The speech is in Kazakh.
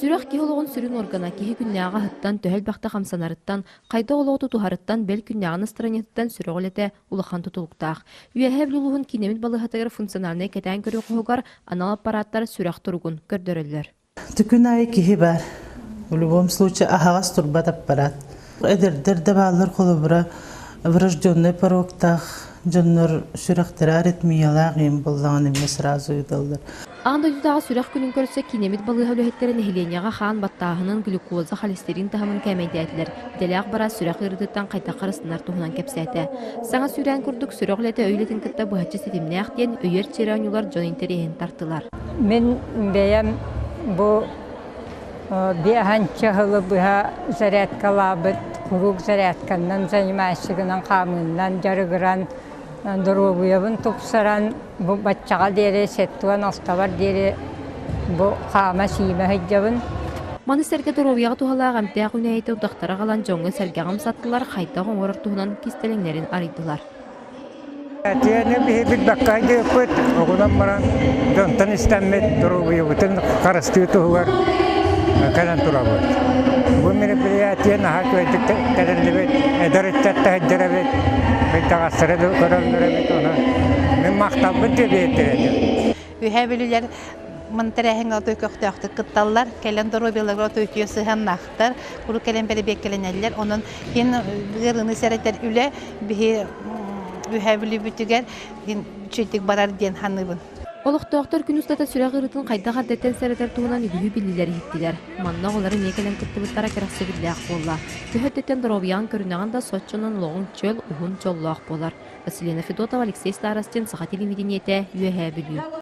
Сүрөх киһи олоҕун сүрүн органа киһи күннээҕа хыттан төһөл бахта хамсанарыттан, хайда олоҕу тухарыттан бел күннээҕын ыстыраньыттан сүрөҕүлэтэ улахан тутулуктаах. Үөһэ билулуһун кинемит балыһатыгар функциональный кэтээн көрүө хоһугар анал аппараттар сүрэх туругун көрдөрөллөр. Түкүн ай киһи бар. В любом случае ахагас турбат аппарат. Эдердер да баалар холобура врожденный порогтах жоннор сүрөхтері аритмиялаах им боллаан эмне сразу ыдаллар. Анда дутаға сүрэх күнүн көрсө кинемит балыһа үлэһэттерин эхиленияға хаан баттааһынын глюкоза холестерин таһымын кәмейдәтилер. Делээх бара сүрэх ырытыттан кайта карысынар туһунан кепсәтә. Саңа сүрән курдук сүрөх лете өйлетин кытта быһачы сетимнээх диэн өйөр череонюлар жон интериһин тартылар. Мен бәйәм бу биһанчыһылы быһа зарядкалабыт, курук зарядканнан занимающигынан камыннан жарыгыран дорогуябын тупсаран бу баччага дере сеттуан астабар дере бу кама симе хыджабын. Маны сәрге доровияға туһалаах амтяах үнәйті удақтара қалан жоңы сәргеғым саттылар қайта ғоңырық туһунан кистелеңнерин арыйдылар. Тиәне бит баккайды көт, огудан баран донтан истәммет доровиябытын карысты туһугар калан турабы. Бу мероприятие наһа көйтүк тәреллебет, эдәреттәтә хәҗәрәбет, байтагасыры көрәлләрбет она. Мен мактабын дебеттерәде. Үһә билүләр мантарәһен алты көктәхтә кытталлар, кәлән доровияларга төйтүсе һәм нахтар, куру кәлән бәле беккәләнәләр, onun ен гырыны сәрәтәр үлә бихи үһә билү бүтүгәр ен чөйтик барар дигән ханыбын. Олықтоқтар күн ұстата сүрәғ ырытын қайдаға дәттен сәрәтер туғынан үгүйі білілер еттілер. Манна олары некелен кіттібіттара керақсы білдәқ болла. Түйеттеттен дұровиян көрінағанда сотчының лоғын чөл ұғын чоллақ болар. Василина Федотова, Алексей Старостин, Саха телевидениеті, Юэхэ білу.